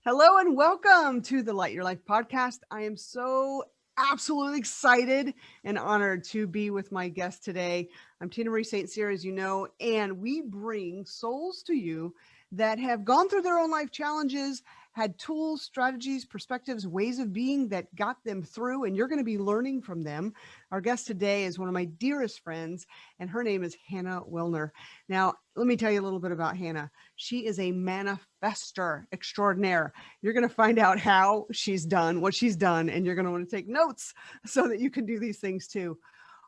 Hello and welcome to the Light Your Life podcast. I am so absolutely excited and honored to be with my guest today. I'm Marie St.Cyr, as you know, and we bring souls to you that have gone through their own life challenges, had tools, strategies, perspectives, ways of being that got them through, and you're going to be learning from them. Our guest today is one of my dearest friends, and her name is Hannah Wilner. Now, let me tell you a little bit about Hannah. She is a manifester extraordinaire. You're going to find out how she's done what she's done, and you're going to want to take notes so that you can do these things too.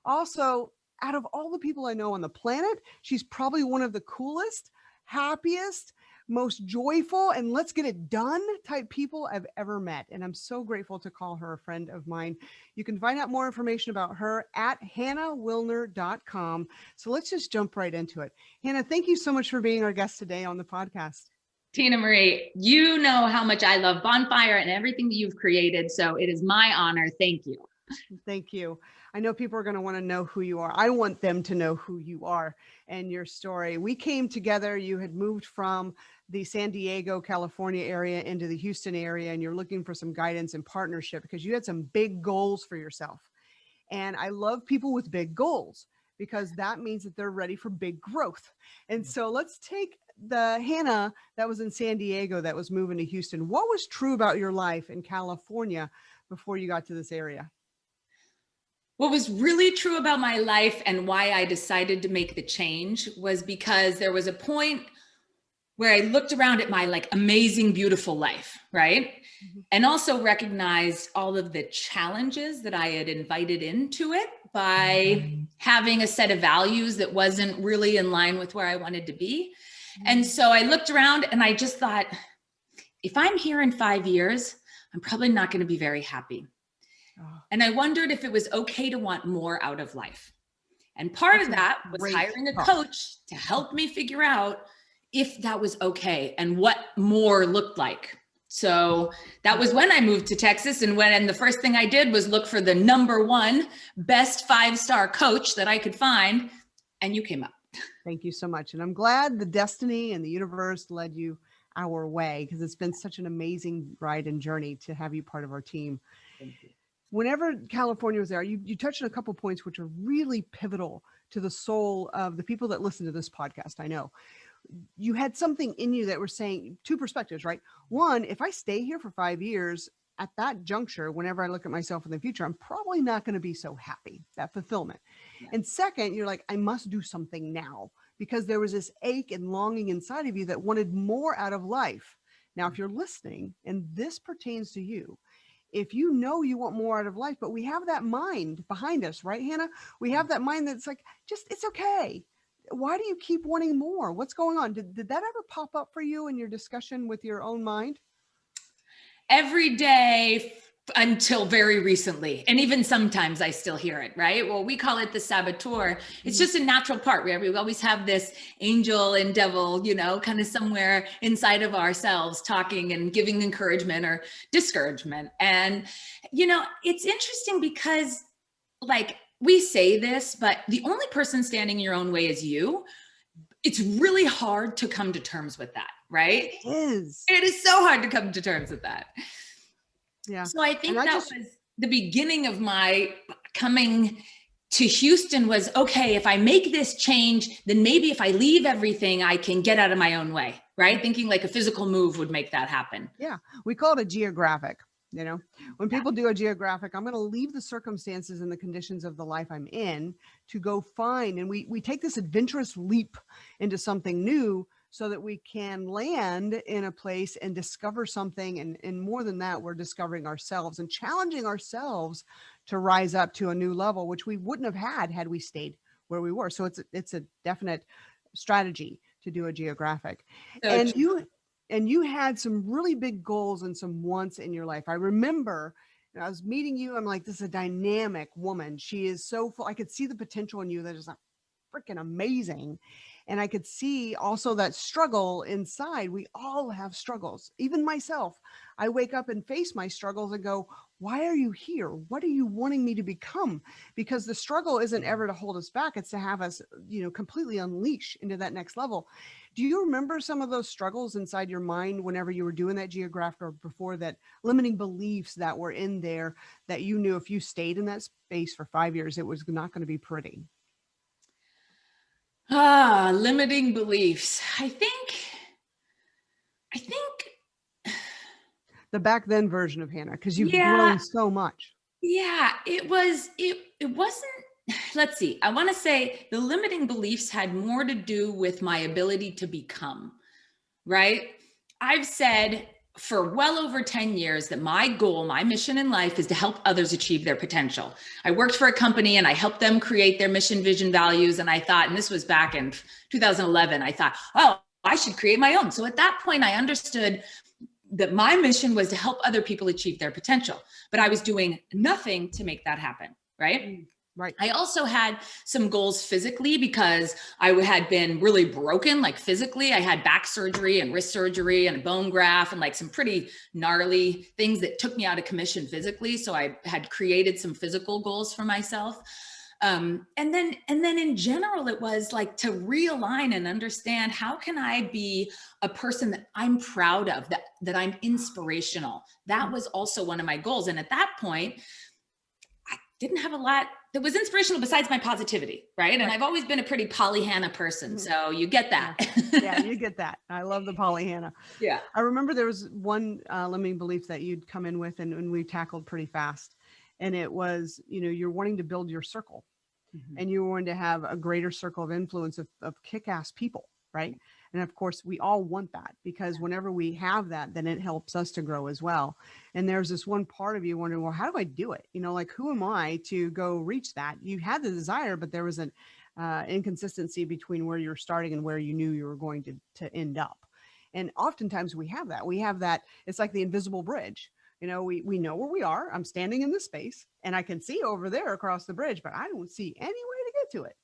Also, out of all the people I know on the planet, she's probably one of the coolest, happiest, most joyful, and let's get it done type people I've ever met. And I'm so grateful to call her a friend of mine. You can find out more information about her at hannahwilner.com. So let's just jump right into it. Hannah, thank you so much for being our guest today on the podcast. Tina Marie, you know how much I love Bonfire and everything that you've created. So it is my honor. Thank you. Thank you. I know people are going to want to know who you are. I want them to know who you are and your story. We came together. You had moved from the San Diego, California area into the Houston area, and you're looking for some guidance and partnership because you had some big goals for yourself. And I love people with big goals because that means that they're ready for big growth. And so let's take the Hannah that was in San Diego that was moving to Houston. What was true about your life in California before you got to this area? What was really true about my life and why I decided to make the change was because there was a point where I looked around at my amazing, beautiful life, right? Mm-hmm. And also recognized all of the challenges that I had invited into it by having a set of values that wasn't really in line with where I wanted to be. Mm-hmm. And so I looked around and I just thought, if I'm here in 5 years, I'm probably not going to be very happy. And I wondered if it was okay to want more out of life. And part of that was hiring a coach to help me figure out if that was okay and what more looked like. So that was when I moved to Texas. And the first thing I did was look for the #1 best 5-star coach that I could find. And you came up. Thank you so much. And I'm glad the destiny and the universe led you our way because it's been such an amazing ride and journey to have you part of our team. Thank you. Whenever California was there, you touched on a couple of points which are really pivotal to the soul of the people that listen to this podcast. I know you had something in you that were saying two perspectives, right? One, if I stay here for 5 years at that juncture, whenever I look at myself in the future, I'm probably not going to be so happy, that fulfillment. Yeah. And second, you're like, I must do something now because there was this ache and longing inside of you that wanted more out of life. Now, if you're listening and this pertains to you, if you know you want more out of life, but we have that mind behind us, right, Hannah? We have that mind that's like, it's okay. Why do you keep wanting more? What's going on? Did that ever pop up for you in your discussion with your own mind? Every day until very recently. And even sometimes I still hear it, right? Well, we call it the saboteur. It's just a natural part where we always have this angel and devil, kind of somewhere inside of ourselves talking and giving encouragement or discouragement. And, it's interesting because we say this, but the only person standing in your own way is you. It's really hard to come to terms with that, right? It is. It is so hard to come to terms with that. Yeah. So I think was the beginning of my coming to Houston was, okay, if I make this change, then maybe if I leave everything, I can get out of my own way, right? Thinking like a physical move would make that happen. Yeah. We call it a geographic. When people do a geographic, I'm going to leave the circumstances and the conditions of the life I'm in to go find. And we take this adventurous leap into something new so that we can land in a place and discover something. And more than that, we're discovering ourselves and challenging ourselves to rise up to a new level, which we wouldn't have had we stayed where we were. So it's a definite strategy to do a geographic. And you had some really big goals and some wants in your life. I remember I was meeting you. I'm like, this is a dynamic woman. She is so full. I could see the potential in you that is like freaking amazing. And I could see also that struggle inside. We all have struggles, even myself. I wake up and face my struggles and go, why are you here? What are you wanting me to become? Because the struggle isn't ever to hold us back. It's to have us, completely unleash into that next level. Do you remember some of those struggles inside your mind whenever you were doing that geographic, or before that, limiting beliefs that were in there that you knew if you stayed in that space for 5 years, it was not going to be pretty? Limiting beliefs. I think The back then version of Hannah, because you've yeah, grown so much. yeah, it wasn't, let's see. I want to say the limiting beliefs had more to do with my ability to become, right? I've said for well over 10 years that my goal, my mission in life is to help others achieve their potential. I worked for a company and I helped them create their mission, vision, values. And I thought, and this was back in 2011, I thought, oh, I should create my own. So at that point, I understood that my mission was to help other people achieve their potential, but I was doing nothing to make that happen, right? Right. I also had some goals physically because I had been really broken, like physically. I had back surgery and wrist surgery and a bone graft and like some pretty gnarly things that took me out of commission physically. So I had created some physical goals for myself. And then in general, it was like to realign and understand, how can I be a person that I'm proud of, that I'm inspirational. That was also one of my goals. And at that point, I didn't have a lot that was inspirational besides my positivity, right? And I've always been a pretty Pollyanna person. So you get that. Yeah, you get that. I love the Pollyanna. Yeah. I remember there was one limiting belief that you'd come in with, and we tackled pretty fast. And it was, you're wanting to build your circle, and you want to have a greater circle of influence of kick-ass people, right? And of course, we all want that, because whenever we have that, then it helps us to grow as well. And there's this one part of you wondering, well, how do I do it? Like, who am I to go reach that? You had the desire, but there was an inconsistency between where you're starting and where you knew you were going to end up. And oftentimes we have that. It's like the invisible bridge. We know where we are. I'm standing in this space and I can see over there across the bridge, but I don't see any way to get to it.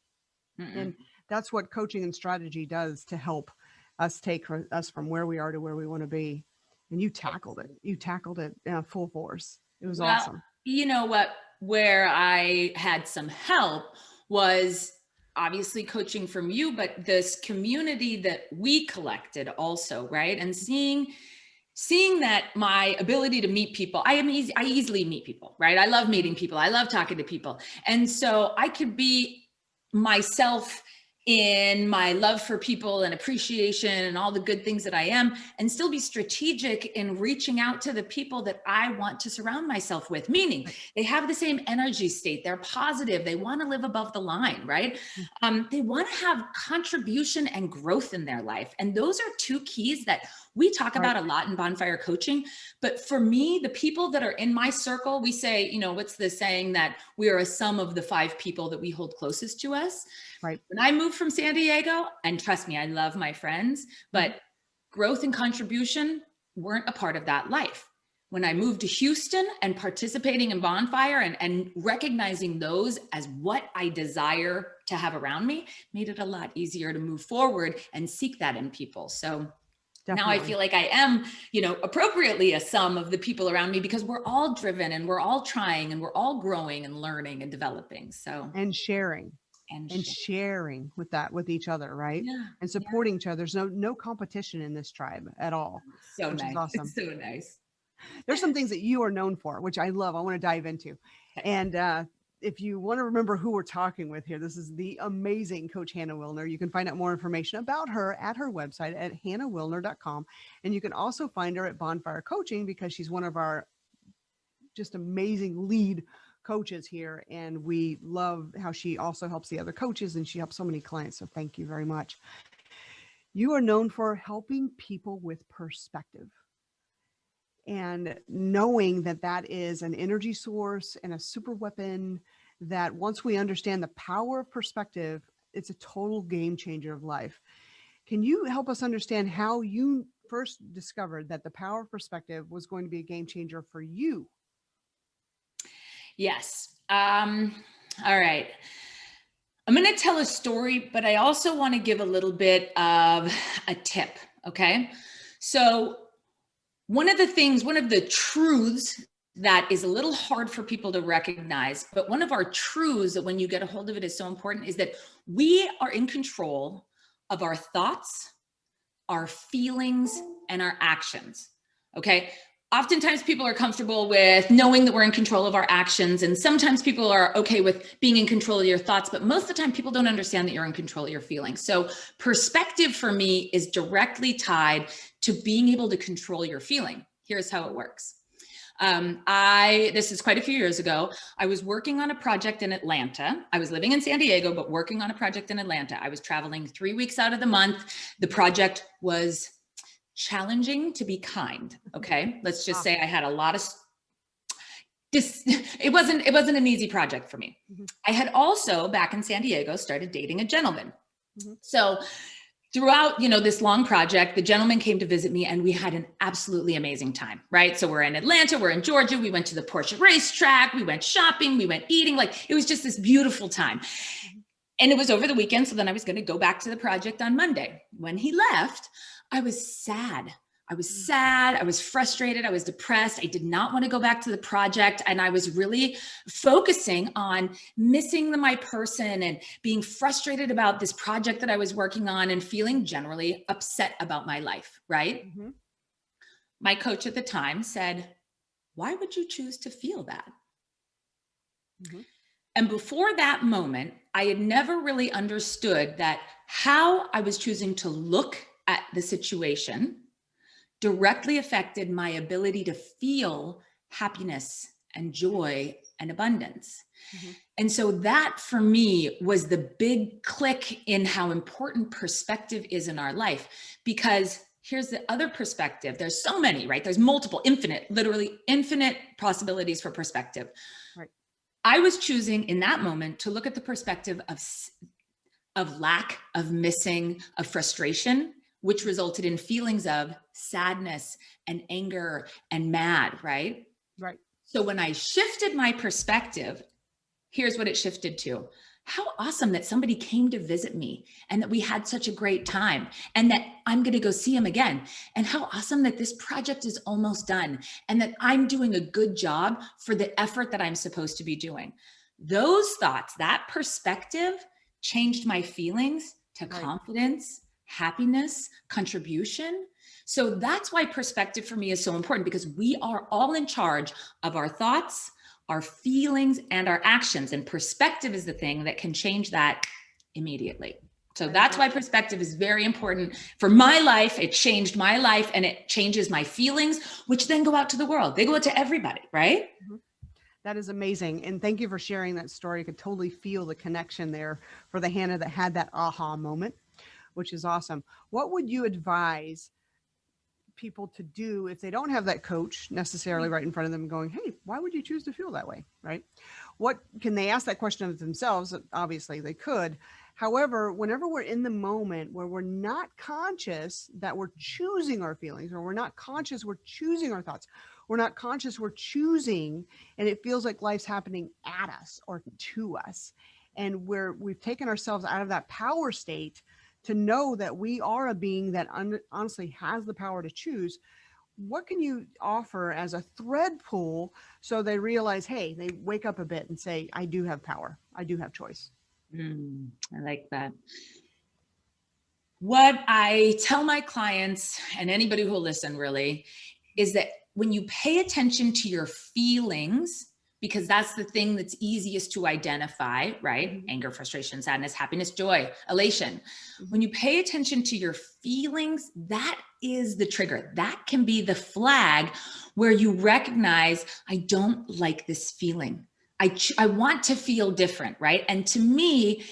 And that's what coaching and strategy does to help us take us from where we are to where we want to be. And you tackled it. You tackled it full force. It was awesome. You know what? Where I had some help was obviously coaching from you, but this community that we collected also, right? And seeing that my ability to meet people, I easily meet people, right? I love meeting people. I love talking to people. And so I could be myself in my love for people and appreciation and all the good things that I am, and still be strategic in reaching out to the people that I want to surround myself with, meaning they have the same energy state, they're positive, they want to live above the line, right? They want to have contribution and growth in their life. And those are two keys that we talk about a lot in Bonfire coaching. But for me, the people that are in my circle, we say, what's the saying, that we are a sum of the 5 people that we hold closest to us. Right. When I moved from San Diego, and trust me, I love my friends, but growth and contribution weren't a part of that life. When I moved to Houston and participating in Bonfire and recognizing those as what I desire to have around me, made it a lot easier to move forward and seek that in people. So definitely. Now I feel like I am, appropriately a sum of the people around me, because we're all driven and we're all trying and we're all growing and learning and developing. So, and sharing with each other, right? Yeah. And supporting each other. There's no competition in this tribe at all. So which nice. Is awesome. It's so nice. There's some things that you are known for, which I love. I want to dive into. And if you want to remember who we're talking with here, this is the amazing Coach Hannah Wilner. You can find out more information about her at her website at hannahwilner.com. And you can also find her at Bonfire Coaching, because she's one of our just amazing lead coaches here. And we love how she also helps the other coaches, and she helps so many clients. So thank you very much. You are known for helping people with perspective, and knowing that is an energy source and a super weapon, that once we understand the power of perspective, it's a total game changer of life. Can you help us understand how you first discovered that the power of perspective was going to be a game changer for you? Yes. All right. I'm going to tell a story, but I also want to give a little bit of a tip. Okay. So one of the truths that is a little hard for people to recognize, but one of our truths that when you get a hold of it is so important, is that we are in control of our thoughts, our feelings, and our actions. Okay. Oftentimes people are comfortable with knowing that we're in control of our actions. And sometimes people are okay with being in control of your thoughts, but most of the time people don't understand that you're in control of your feelings. So perspective for me is directly tied to being able to control your feeling. Here's how it works. This is quite a few years ago. I was working on a project in Atlanta. I was living in San Diego, but working on a project in Atlanta. I was traveling 3 weeks out of the month. The project was challenging, to be kind. Okay. Let's just say I had a lot of it wasn't an easy project for me. I had also back in San Diego started dating a gentleman. So throughout, this long project, the gentleman came to visit me and we had an absolutely amazing time, right? So we're in Atlanta, we're in Georgia, we went to the Porsche racetrack, we went shopping, we went eating, it was just this beautiful time. And it was over the weekend. So then I was going to go back to the project on Monday. When he left, I was sad. I was frustrated. I was depressed. I did not want to go back to the project. And I was really focusing on missing my person and being frustrated about this project that I was working on and feeling generally upset about my life, right? My coach at the time said, "Why would you choose to feel that?" And before that moment, I had never really understood that how I was choosing to look at the situation directly affected my ability to feel happiness and joy and abundance. And so that for me was the big click in how important perspective is in our life, because here's the other perspective. There's so many, right? There's multiple, literally infinite possibilities for perspective. Right. I was choosing in that moment to look at the perspective of lack, of missing, of frustration, which resulted in feelings of sadness and anger and mad, right? Right. So when I shifted my perspective, here's what it shifted to. How awesome that somebody came to visit me and that we had such a great time and that I'm going to go see him again. And how awesome that this project is almost done and that I'm doing a good job for the effort that I'm supposed to be doing. Those thoughts, that perspective changed my feelings to confidence, happiness, contribution. So that's why perspective for me is so important, because we are all in charge of our thoughts, our feelings, and our actions. And perspective is the thing that can change that immediately. So that's why perspective is very important for my life. It changed my life and it changes my feelings, which then go out to the world. They go out to everybody, right? That is amazing. And thank you for sharing that story. I could totally feel the connection there for the Hannah that had that aha moment, which is awesome. What would you advise people to do if they don't have that coach necessarily right in front of them going, "Hey, why would you choose to feel that way?" Right? What can they ask that question of themselves? Obviously they could. However, whenever we're in the moment where we're not conscious that we're choosing our feelings, or we're not conscious we're choosing our thoughts, we're not conscious we're choosing, and it feels like life's happening at us or to us, and we've taken ourselves out of that power state to know that we are a being that honestly has the power to choose. What can you offer as a thread pull so they realize, hey, they wake up a bit and say, I do have power. I do have choice. I like that. What I tell my clients and anybody who will listen really is that when you pay attention to your feelings, because that's the thing that's easiest to identify, right? Anger, frustration, sadness, happiness, joy, elation. When you pay attention to your feelings, that is the trigger. That can be the flag where you recognize, I don't like this feeling. I want to feel different, right? And to me,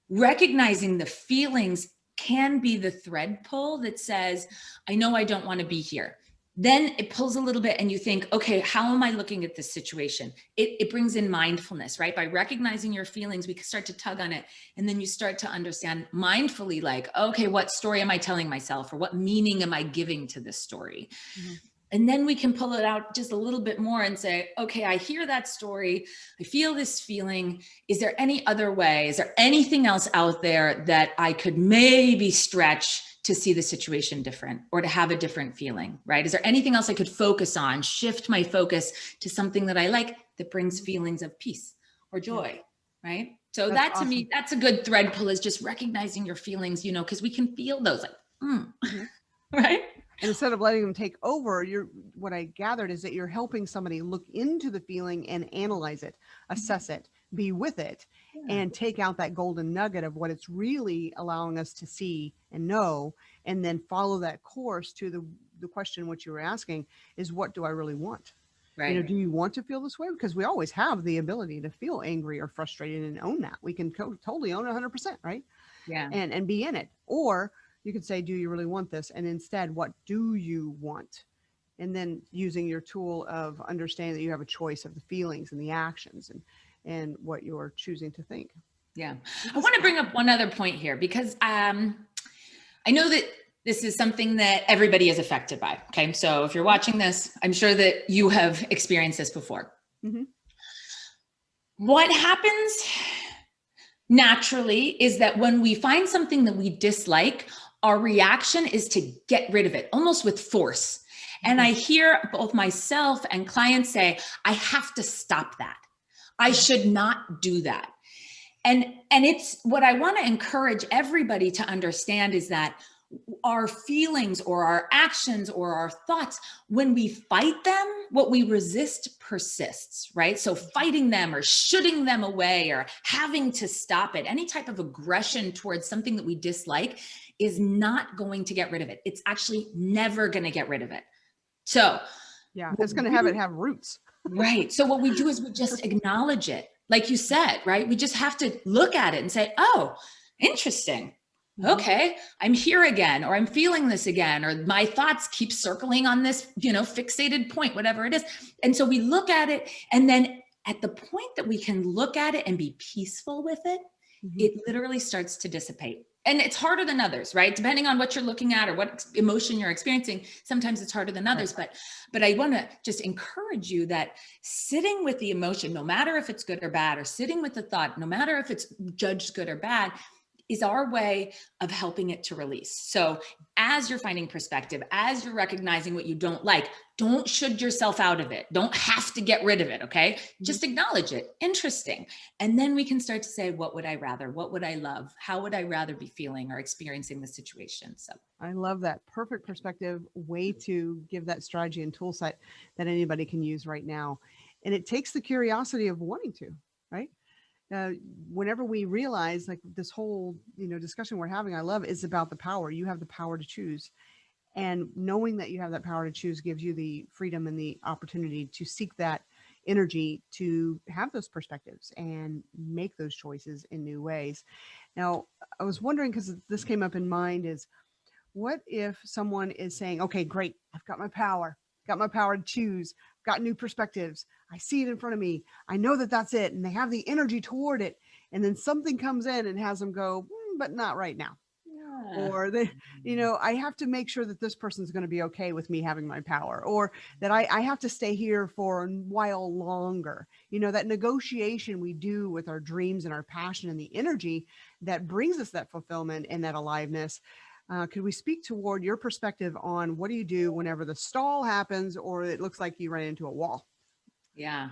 recognizing the feelings can be the thread pull that says, I know I don't want to be here. Then it pulls a little bit and you think, okay, how am I looking at this situation? It brings in mindfulness, right? By recognizing your feelings, we can start to tug on it. And then you start to understand mindfully, like, okay, what story am I telling myself? Or what meaning am I giving to this story? And then we can pull it out just a little bit more and say, okay, I hear that story. I feel this feeling. Is there any other way? Is there anything else out there that I could maybe stretch to see the situation different or to have a different feeling, right? Is there anything else I could focus on, shift my focus to something that I like that brings feelings of peace or joy, right? So That's that to awesome. me, that's a good thread pull, is just recognizing your feelings, because we can feel those like, right? And instead of letting them take over, what I gathered is that you're helping somebody look into the feeling and analyze it, assess it, be with it, and take out that golden nugget of what it's really allowing us to see and know, and then follow that course to the question which you were asking is, what do I really want? Right. Do you want to feel this way? Because we always have the ability to feel angry or frustrated and own that. We can totally own 100%, right? Yeah. And be in it. Or you could say, do you really want this? And instead, what do you want? And then using your tool of understanding that you have a choice of the feelings and the actions and what you're choosing to think. Yeah. I want to bring up one other point here, because I know that this is something that everybody is affected by. Okay. So if you're watching this, I'm sure that you have experienced this before. Mm-hmm. What happens naturally is that when we find something that we dislike, our reaction is to get rid of it, almost with force. And I hear both myself and clients say, I have to stop that. I should not do that. And it's what I want to encourage everybody to understand is that our feelings or our actions or our thoughts, when we fight them, what we resist persists, right? So fighting them or shooting them away or having to stop it, any type of aggression towards something that we dislike is not going to get rid of it. It's actually never going to get rid of it. So yeah, it's going to have roots. Right. So what we do is we just acknowledge it. Like you said, right? We just have to look at it and say, oh, interesting. Okay, I'm here again, or I'm feeling this again, or my thoughts keep circling on this, fixated point, whatever it is. And so we look at it, and then at the point that we can look at it and be peaceful with it, it literally starts to dissipate. And it's harder than others, right? Depending on what you're looking at or what emotion you're experiencing, sometimes it's harder than others. But I want to just encourage you that sitting with the emotion, no matter if it's good or bad, or sitting with the thought, no matter if it's judged good or bad, is our way of helping it to release. So as you're finding perspective, as you're recognizing what you don't like, don't should yourself out of it. Don't have to get rid of it, okay? Just acknowledge it. Interesting. And then we can start to say, what would I rather? What would I love? How would I rather be feeling or experiencing the situation? So I love that. Perfect perspective way to give that strategy and tool set that anybody can use right now. And it takes the curiosity of wanting to, right? Whenever we realize, like, this whole discussion we're having, I love, is about the power. You have the power to choose, and knowing that you have that power to choose gives you the freedom and the opportunity to seek that energy to have those perspectives and make those choices in new ways. Now, I was wondering, because this came up in mind, is what if someone is saying, okay, great, I've got my power to choose, got new perspectives, I see it in front of me, I know that that's it, and they have the energy toward it, and then something comes in and has them go, but not right now. Or they, I have to make sure that this person's going to be okay with me having my power, or that I have to stay here for a while longer. That negotiation we do with our dreams and our passion and the energy that brings us that fulfillment and that aliveness. Could we speak toward your perspective on what do you do whenever the stall happens or it looks like you ran into a wall? Yeah.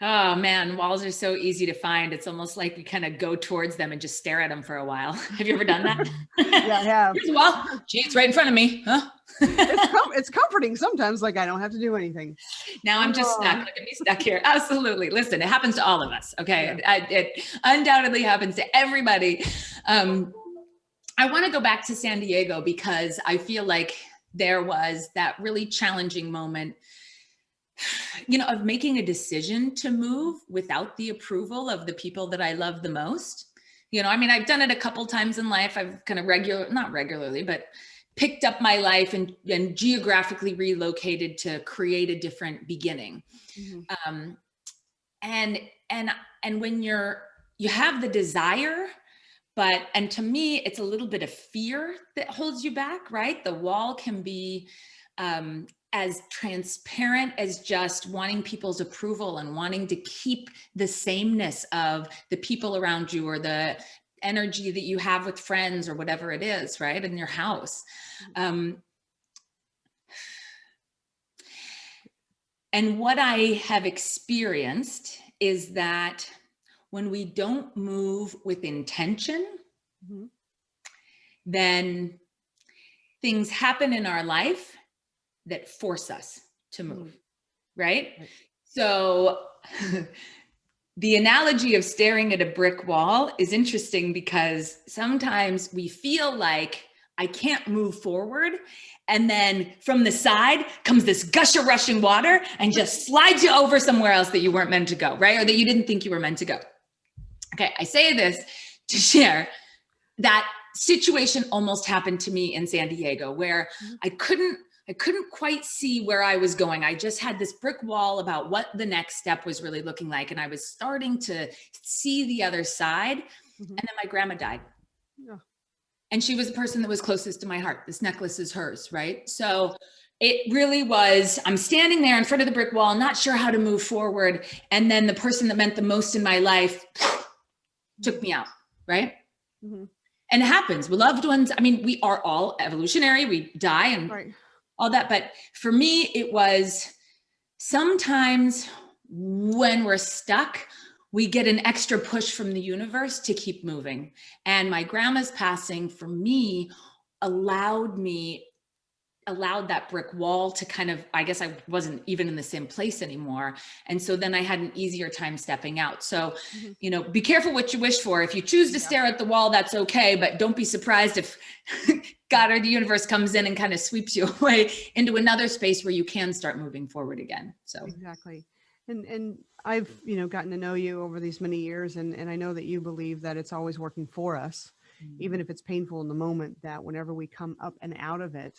Oh man, walls are so easy to find. It's almost like we kind of go towards them and just stare at them for a while. Have you ever done that? Yeah, I have. Here's a wall. Gee, it's right in front of me. Huh? It's comforting sometimes, like I don't have to do anything. Now I'm just stuck. Look at me stuck here. Absolutely. Listen, it happens to all of us. Okay. Yeah. It undoubtedly happens to everybody. I want to go back to San Diego because I feel like there was that really challenging moment, of making a decision to move without the approval of the people that I love the most. I've done it a couple times in life. I've kind of not regularly, but picked up my life and geographically relocated to create a different beginning. And when you have the desire, and to me, it's a little bit of fear that holds you back, right? The wall can be as transparent as just wanting people's approval and wanting to keep the sameness of the people around you, or the energy that you have with friends, or whatever it is, right, in your house. And what I have experienced is that when we don't move with intention, then things happen in our life that force us to move, right? So the analogy of staring at a brick wall is interesting, because sometimes we feel like I can't move forward. And then from the side comes this gush of rushing water and just slides you over somewhere else that you weren't meant to go, right? Or that you didn't think you were meant to go. Okay, I say this to share that situation almost happened to me in San Diego, where I couldn't quite see where I was going. I just had this brick wall about what the next step was really looking like. And I was starting to see the other side. And then my grandma died. Yeah. And she was the person that was closest to my heart. This necklace is hers, right? So it really was, I'm standing there in front of the brick wall, not sure how to move forward. And then the person that meant the most in my life took me out, right? And it happens with loved ones. I mean, we are all evolutionary. We die and all that. But for me, it was sometimes when we're stuck, we get an extra push from the universe to keep moving. And my grandma's passing for me allowed that brick wall to kind of, I guess I wasn't even in the same place anymore. And so then I had an easier time stepping out. So, you know, be careful what you wish for. If you choose to stare at the wall, that's okay. But don't be surprised if God or the universe comes in and kind of sweeps you away into another space where you can start moving forward again. So exactly. And I've, you know, gotten to know you over these many years, and I know that you believe that it's always working for us, even if it's painful in the moment, that whenever we come up and out of it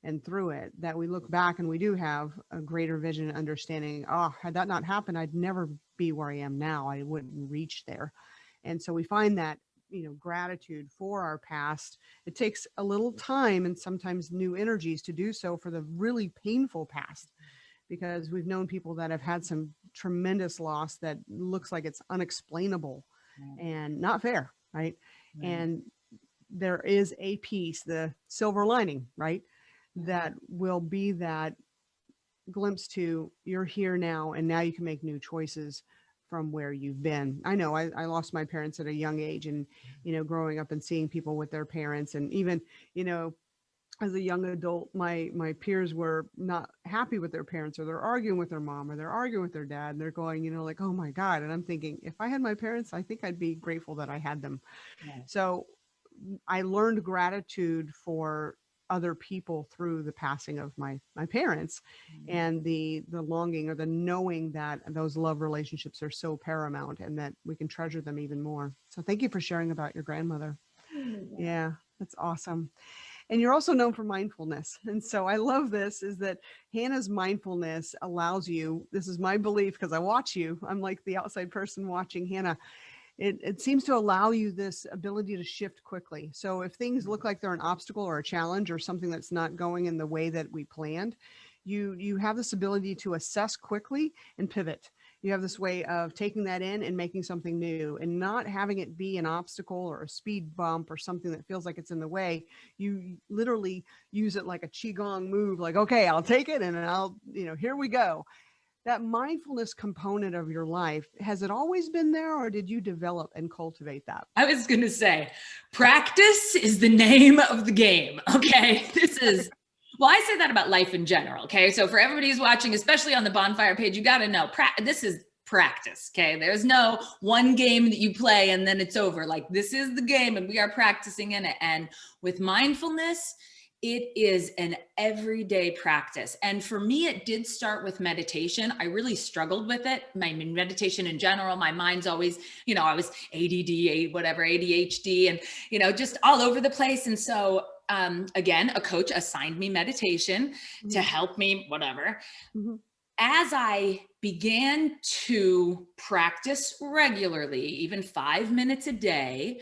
and through it, that we look back and we do have a greater vision and understanding. Oh, had that not happened, I'd never be where I am now. I wouldn't reach there. And so we find that, you know, gratitude for our past. It takes a little time and sometimes new energies to do so for the really painful past, because we've known people that have had some tremendous loss that looks like it's unexplainable and not fair, right? And there is a piece, the silver lining, right, that will be that glimpse to, you're here now, and now you can make new choices from where you've been. I know I lost my parents at a young age, and, you know, growing up and seeing people with their parents, and even, you know, as a young adult, my peers were not happy with their parents, or they're arguing with their mom, or they're arguing with their dad, and they're going, you know, like, oh my God. And I'm thinking, if I had my parents, I think I'd be grateful that I had them. So I learned gratitude for other people through the passing of my parents, and the longing or the knowing that those love relationships are so paramount, and that we can treasure them even more. So thank you for sharing about your grandmother. Yeah, that's awesome. And you're also known for mindfulness. And so I love this, is that Hannah's mindfulness allows you, this is my belief because I watch you, I'm like the outside person watching Hannah. It seems to allow you this ability to shift quickly. So if things look like they're an obstacle or a challenge or something that's not going in the way that we planned, you have this ability to assess quickly and pivot. You have this way of taking that in and making something new, and not having it be an obstacle or a speed bump or something that feels like it's in the way. You literally use it like a qigong move, like, okay, I'll take it and I'll, you know, here we go. That mindfulness component of your life, has it always been there, or did you develop and cultivate that? I was going to say, practice is the name of the game. Okay. Well, I say that about life in general. Okay. So for everybody who's watching, especially on the Bonfire page, you got to know, this is practice. Okay. There's no one game that you play and then it's over. Like, this is the game and we are practicing in it. And with mindfulness, it is an everyday practice. And for me, it did start with meditation. I really struggled with it. I mean, meditation in general, my mind's always, you know, I was ADD, whatever, ADHD, and, you know, just all over the place. And so, again, a coach assigned me meditation to help me, whatever. As I began to practice regularly, even 5 minutes a day,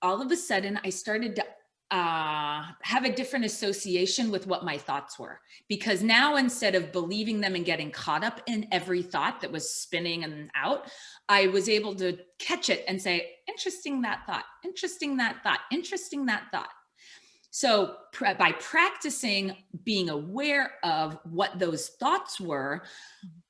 all of a sudden I started to have a different association with what my thoughts were, because now instead of believing them and getting caught up in every thought that was spinning and out, I was able to catch it and say, interesting that thought, interesting that thought, interesting that thought. So by practicing being aware of what those thoughts were,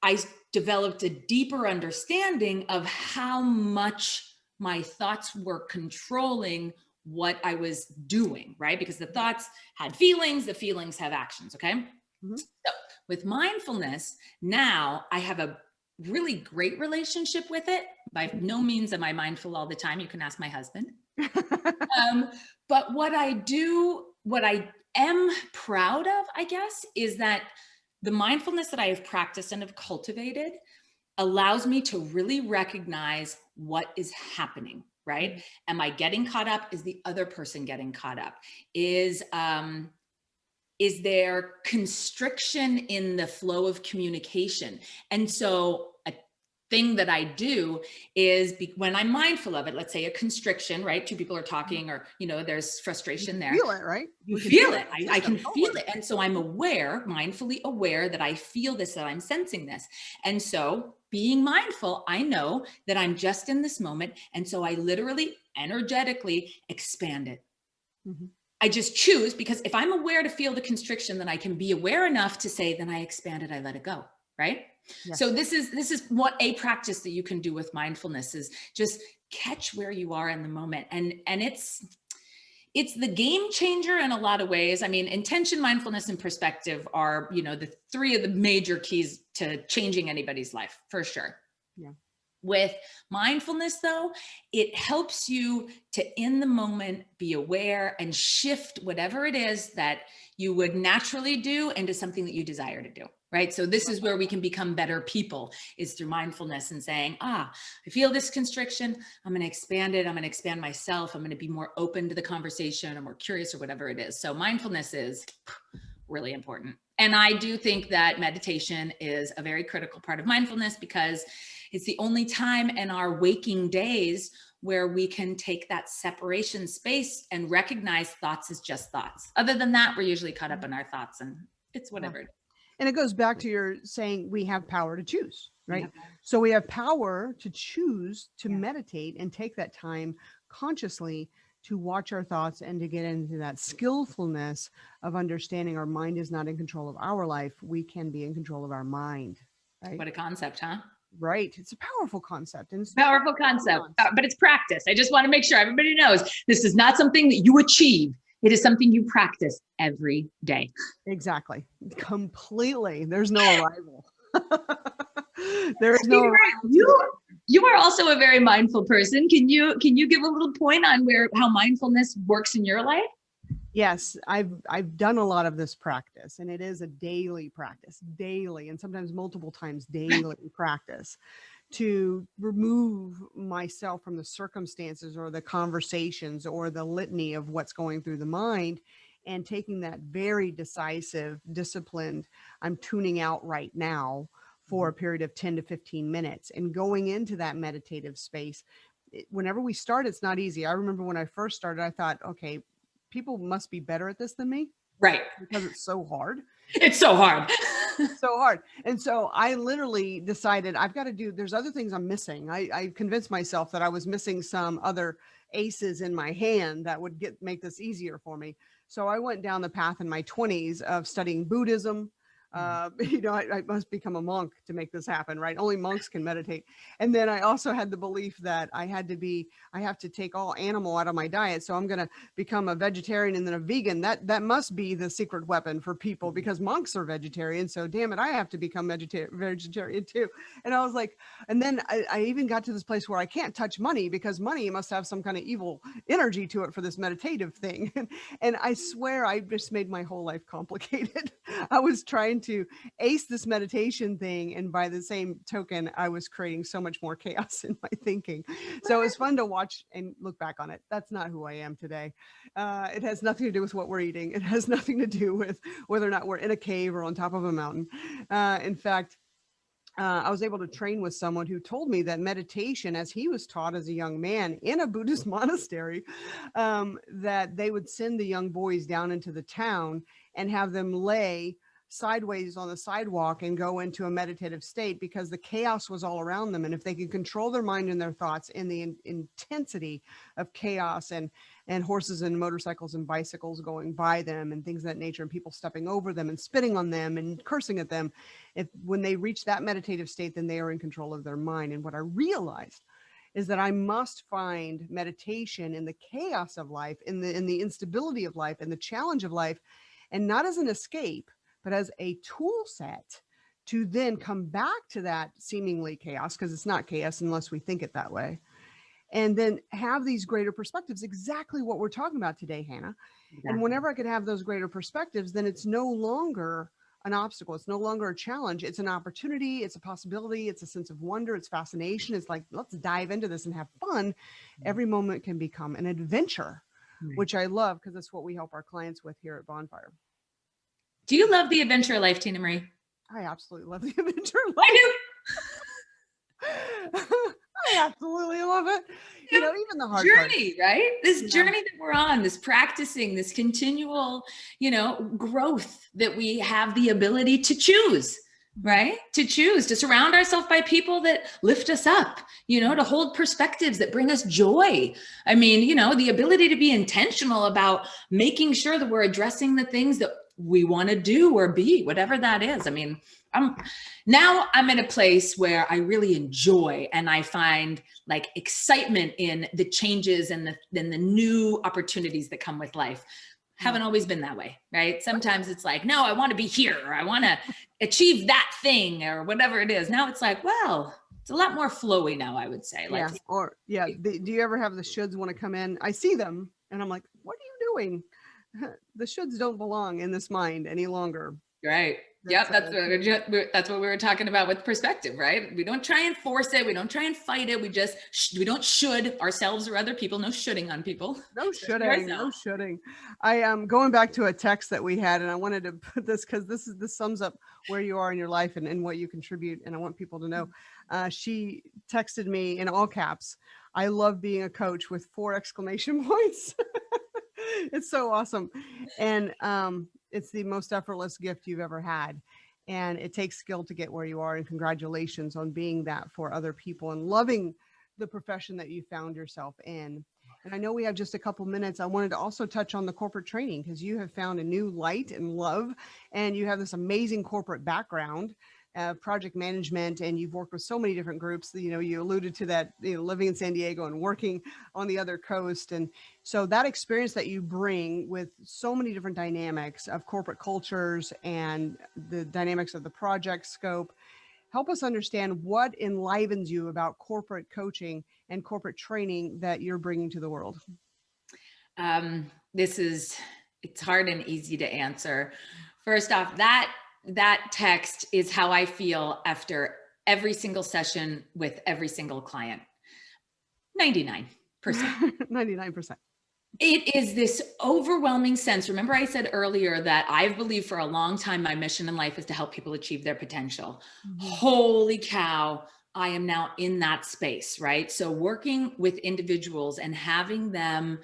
I developed a deeper understanding of how much my thoughts were controlling what I was doing, right? Because the thoughts had feelings, the feelings have actions, okay? Mm-hmm. So with mindfulness, now I have a really great relationship with it. By no means am I mindful all the time. You can ask my husband. But what I am proud of, I guess, is that the mindfulness that I have practiced and have cultivated allows me to really recognize what is happening, right? Am I getting caught up? Is the other person getting caught up? Is there constriction in the flow of communication? And so a thing that I do is when I'm mindful of it, let's say a constriction, right? Two people are talking, or, there's frustration there. Feel it, right? You feel it. I can feel it. And so I'm mindfully aware that I feel this, that I'm sensing this. And so being mindful, I know that I'm just in this moment. And so I literally energetically expand it. Mm-hmm. I just choose, because if I'm aware to feel the constriction, then I can be aware enough to say, then I expand it, I let it go, right? Yes. So this is what a practice that you can do with mindfulness is just catch where you are in the moment. And it's the game changer in a lot of ways. I mean, intention, mindfulness, and perspective are, the three of the major keys to changing anybody's life, for sure. Yeah. With mindfulness, though, it helps you to, in the moment, be aware and shift whatever it is that you would naturally do into something that you desire to do, right? So this is where we can become better people, is through mindfulness and saying, I feel this constriction. I'm going to expand it. I'm going to expand myself. I'm going to be more open to the conversation or more curious or whatever it is. So mindfulness is really important. And I do think that meditation is a very critical part of mindfulness, because it's the only time in our waking days where we can take that separation space and recognize thoughts as just thoughts. Other than that, we're usually caught up in our thoughts, and it's whatever. Yeah. And it goes back to your saying we have power to choose, right? Yeah. So we have power to choose to meditate and take that time consciously to watch our thoughts and to get into that skillfulness of understanding our mind is not in control of our life. We can be in control of our mind. Right? What a concept, huh? Right. It's a powerful concept. And powerful concept, but it's practice. I just want to make sure everybody knows this is not something that you achieve. It is something you practice every day. Exactly. Completely. There's no arrival. There's no arrival. You are also a very mindful person. Can you give a little point on how mindfulness works in your life? Yes, I've done a lot of this practice, and it is a daily practice, and sometimes multiple times daily practice, to remove myself from the circumstances or the conversations or the litany of what's going through the mind, and taking that very decisive, disciplined, I'm tuning out right now for a period of 10 to 15 minutes and going into that meditative space. Whenever we start, it's not easy. I remember when I first started, I thought, okay, people must be better at this than me. Right. Because it's so hard. It's so hard. So hard. And so I literally decided there's other things I'm missing. I convinced myself that I was missing some other aces in my hand that would make this easier for me. So I went down the path in my 20s of studying Buddhism. I must become a monk to make this happen, right? Only monks can meditate. And then I also had the belief that I have to take all animal out of my diet. So I'm going to become a vegetarian and then a vegan. That must be the secret weapon for people, because monks are vegetarian. So damn it, I have to become vegetarian too. And I was like, and then I even got to this place where I can't touch money, because money must have some kind of evil energy to it for this meditative thing. And I swear I just made my whole life complicated. I was trying to ace this meditation thing, and by the same token, I was creating so much more chaos in my thinking. So it was fun to watch and look back on it. That's not who I am today. It has nothing to do with what we're eating. It has nothing to do with whether or not we're in a cave or on top of a mountain. In fact, I was able to train with someone who told me that meditation, as he was taught as a young man in a Buddhist monastery, that they would send the young boys down into the town and have them lay sideways on the sidewalk and go into a meditative state because the chaos was all around them. And if they could control their mind and their thoughts in the intensity of chaos and horses and motorcycles and bicycles going by them and things of that nature, and people stepping over them and spitting on them and cursing at them, when they reach that meditative state, then they are in control of their mind. And what I realized is that I must find meditation in the chaos of life, in the instability of life, and the challenge of life, and not as an escape, but as a tool set to then come back to that seemingly chaos, because it's not chaos unless we think it that way. And then have these greater perspectives, exactly what we're talking about today, Hannah. Exactly. And whenever I could have those greater perspectives, then it's no longer an obstacle. It's no longer a challenge. It's an opportunity. It's a possibility. It's a sense of wonder. It's fascination. It's like, let's dive into this and have fun. Every moment can become an adventure, which I love, because that's what we help our clients with here at Bonfire. Do you love the adventure life, Tina Marie? I absolutely love the adventure life. I do. I absolutely love it. You know, even the hard journey, parts. Right? This journey that we're on, this practicing, this continual, growth that we have the ability to choose, right? To choose to surround ourselves by people that lift us up, to hold perspectives that bring us joy. I mean, the ability to be intentional about making sure that we're addressing the things that we want to do or be, whatever that is. I mean, I'm in a place where I really enjoy, and I find like excitement in the changes and the new opportunities that come with life. Haven't always been that way, right? Sometimes it's like, no, I want to be here, or I want to achieve that thing, or whatever it is. Now it's like, well, it's a lot more flowy now, I would say. Like, do you ever have the shoulds want to come in? I see them and I'm like, what are you doing? The shoulds don't belong in this mind any longer. Right. Yep. That's what we were talking about with perspective, right? We don't try and force it. We don't try and fight it. We don't should ourselves or other people. No shoulding on people. No shoulding. No shoulding. I am going back to a text that we had, and I wanted to put this because this sums up where you are in your life and what you contribute. And I want people to know. She texted me in all caps, "I love being a coach," with 4 exclamation points. It's so awesome. And it's the most effortless gift you've ever had. And it takes skill to get where you are. And congratulations on being that for other people and loving the profession that you found yourself in. And I know we have just a couple minutes. I wanted to also touch on the corporate training, because you have found a new light and love, and you have this amazing corporate background, project management, and you've worked with so many different groups. You alluded to that, living in San Diego and working on the other coast. And so that experience that you bring with so many different dynamics of corporate cultures and the dynamics of the project scope, help us understand what enlivens you about corporate coaching and corporate training that you're bringing to the world. It's hard and easy to answer. First off, that text is how I feel after every single session with every single client. 99%. 99%. It is this overwhelming sense. Remember, I said earlier that I've believed for a long time my mission in life is to help people achieve their potential. Mm-hmm. Holy cow, I am now in that space, right? So working with individuals and having them,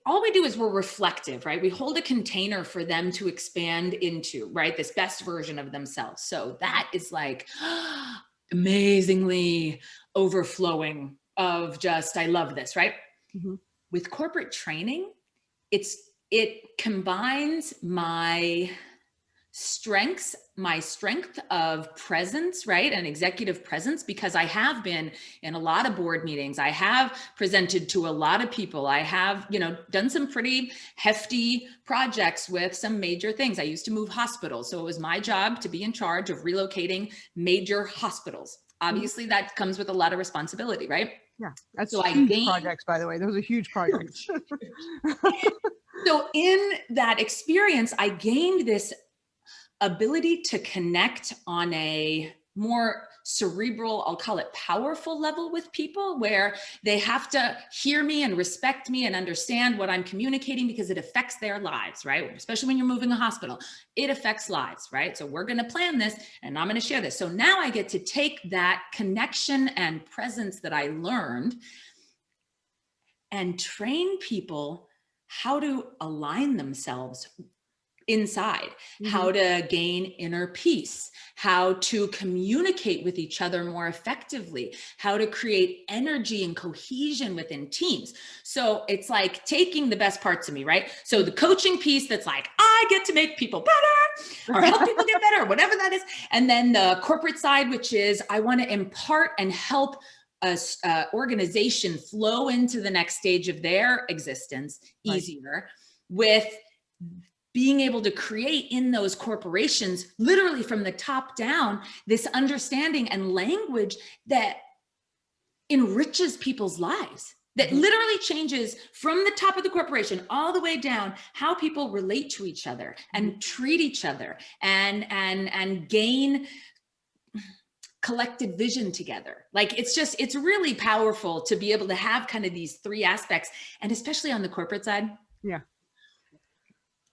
all we do is we're reflective, right? We hold a container for them to expand into, right? This best version of themselves. So that is like amazingly overflowing of just, I love this, right? Mm-hmm. With corporate training, it combines my strength of presence, right? And executive presence, because I have been in a lot of board meetings. I have presented to a lot of people. I have, done some pretty hefty projects with some major things. I used to move hospitals. So it was my job to be in charge of relocating major hospitals. Obviously that comes with a lot of responsibility, right? Yeah, that's so huge projects, by the way. Those are huge projects. So in that experience, I gained this ability to connect on a more cerebral, I'll call it powerful level with people, where they have to hear me and respect me and understand what I'm communicating, because it affects their lives, right? Especially when you're moving a hospital, it affects lives, right? So we're going to plan this and I'm going to share this. So now I get to take that connection and presence that I learned and train people how to align themselves inside, how to gain inner peace, how to communicate with each other more effectively, how to create energy and cohesion within teams. So it's like taking the best parts of me, right? So the coaching piece, that's like, I get to make people better or help people get better, or whatever that is. And then the corporate side, which is I want to impart and help a organization flow into the next stage of their existence easier, with being able to create in those corporations, literally from the top down, this understanding and language that enriches people's lives, that literally changes from the top of the corporation all the way down how people relate to each other and treat each other and gain collective vision together. Like, it's really powerful to be able to have kind of these three aspects, and especially on the corporate side. Yeah.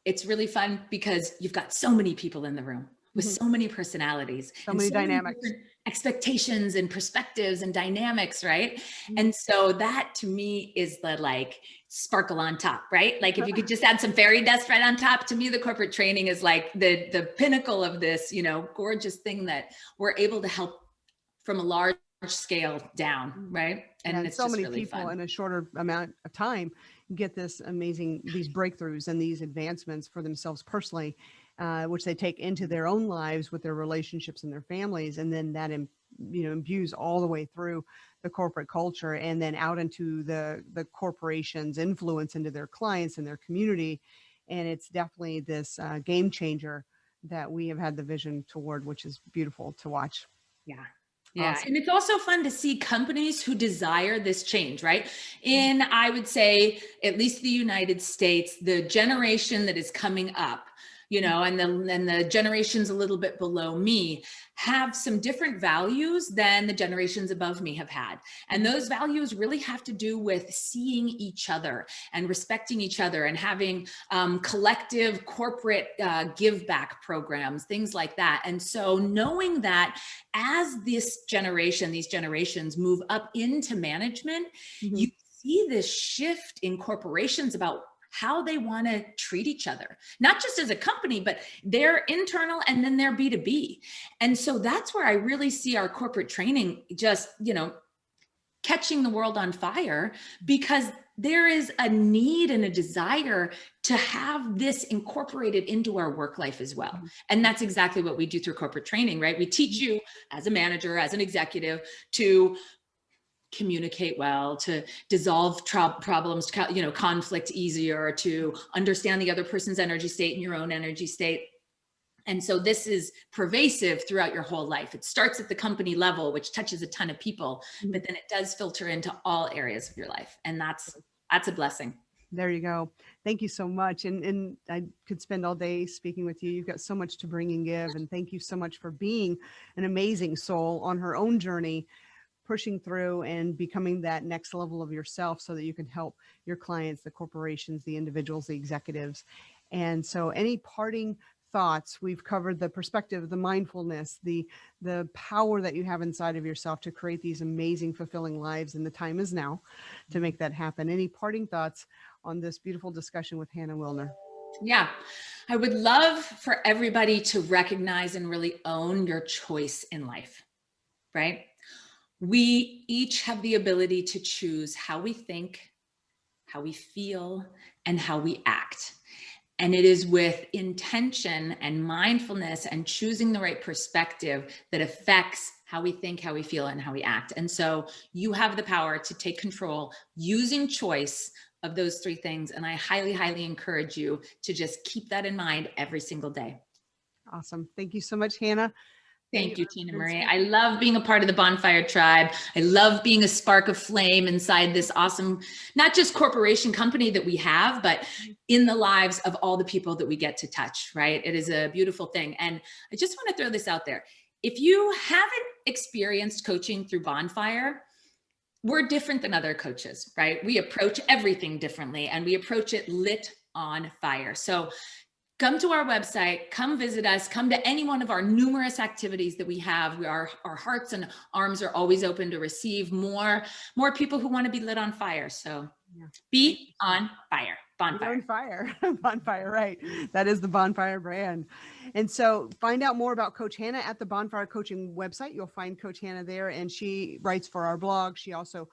It's really fun because you've got so many people in the room with so many personalities, so many dynamics, different expectations and perspectives and dynamics, right? And so that to me is the like sparkle on top, right? Like if you could just add some fairy dust right on top, to me the corporate training is like the pinnacle of this, you know, gorgeous thing that we're able to help from a large scale down, right? And it's so just many really people fun. in a shorter amount of time get these breakthroughs and these advancements for themselves personally, which they take into their own lives with their relationships and their families, and then that imbues all the way through the corporate culture and then out into the corporation's influence into their clients and their community. And it's definitely this game changer that we have had the vision toward, which is beautiful to watch. Yeah. Yeah. Awesome. And it's also fun to see companies who desire this change, right? In, I would say, at least the United States, the generation that is coming up, you know, and the generations a little bit below me have some different values than the generations above me have had. And those values really have to do with seeing each other and respecting each other and having collective corporate give back programs, things like that. And so knowing that as these generations move up into management, you see this shift in corporations about how they want to treat each other, not just as a company, but their internal and then their B2B. And so that's where I really see our corporate training just, you know, catching the world on fire, because there is a need and a desire to have this incorporated into our work life as well. And that's exactly what we do through corporate training, right? We teach you as a manager, as an executive, to communicate well, to dissolve problems, you know, conflict easier, to understand the other person's energy state and your own energy state. And so this is pervasive throughout your whole life. It starts at the company level, which touches a ton of people, but then it does filter into all areas of your life. And that's a blessing. There you go. Thank you so much. And I could spend all day speaking with you. You've got so much to bring and give. And thank you so much for being an amazing soul on her own journey, pushing through and becoming that next level of yourself so that you can help your clients, the corporations, the individuals, the executives. And so any parting thoughts? We've covered the perspective, the mindfulness, the power that you have inside of yourself to create these amazing, fulfilling lives. And the time is now to make that happen. Any parting thoughts on this beautiful discussion with Hannah Wilner? Yeah, I would love for everybody to recognize and really own your choice in life, right? We each have the ability to choose how we think, how we feel, and how we act. And it is with intention and mindfulness and choosing the right perspective that affects how we think, how we feel, and how we act. And so you have the power to take control using choice of those three things. And I highly, highly encourage you to just keep that in mind every single day. Awesome. Thank you so much, Hannah. Thank you, Tina Marie. I love being a part of the Bonfire tribe. I love being a spark of flame inside this awesome, not just corporation company that we have, but in the lives of all the people that we get to touch, right? It is a beautiful thing. And I just want to throw this out there. if you haven't experienced coaching through Bonfire, we're different than other coaches, right? We approach everything differently, and we approach it lit on fire. So come to our website, come visit us, come to any one of our numerous activities that we have. Our hearts and arms are always open to receive more people who want to be lit on fire. So be on fire. Bonfire. On fire. Bonfire, right. That is the Bonfire brand. And so find out more about Coach Hannah at the Bonfire Coaching website. You'll find Coach Hannah there, and she writes for our blog. She also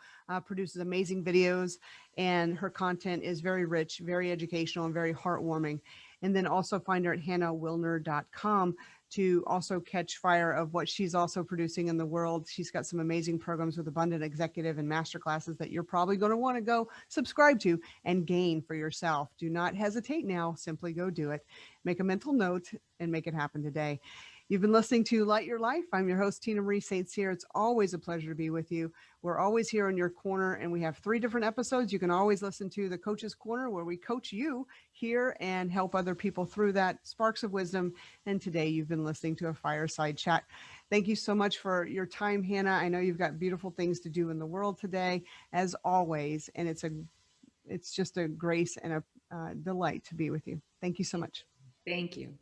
produces amazing videos, and her content is very rich, very educational, and very heartwarming. And then also find her at hannahwilner.com to also catch fire of what she's also producing in the world. She's got some amazing programs with Abundant Executive and masterclasses that you're probably going to want to go subscribe to and gain for yourself. Do not hesitate now. Simply go do it. Make a mental note and make it happen today. You've been listening to Light Your Life. I'm your host, Tina Marie St.Cyr. It's always a pleasure to be with you. We're always here in your corner, and we have 3 different episodes. You can always listen to the Coach's Corner, where we coach you here and help other people through that. Sparks of Wisdom. And today you've been listening to a fireside chat. Thank you so much for your time, Hannah. I know you've got beautiful things to do in the world today, as always. And it's just a grace and a delight to be with you. Thank you so much. Thank you.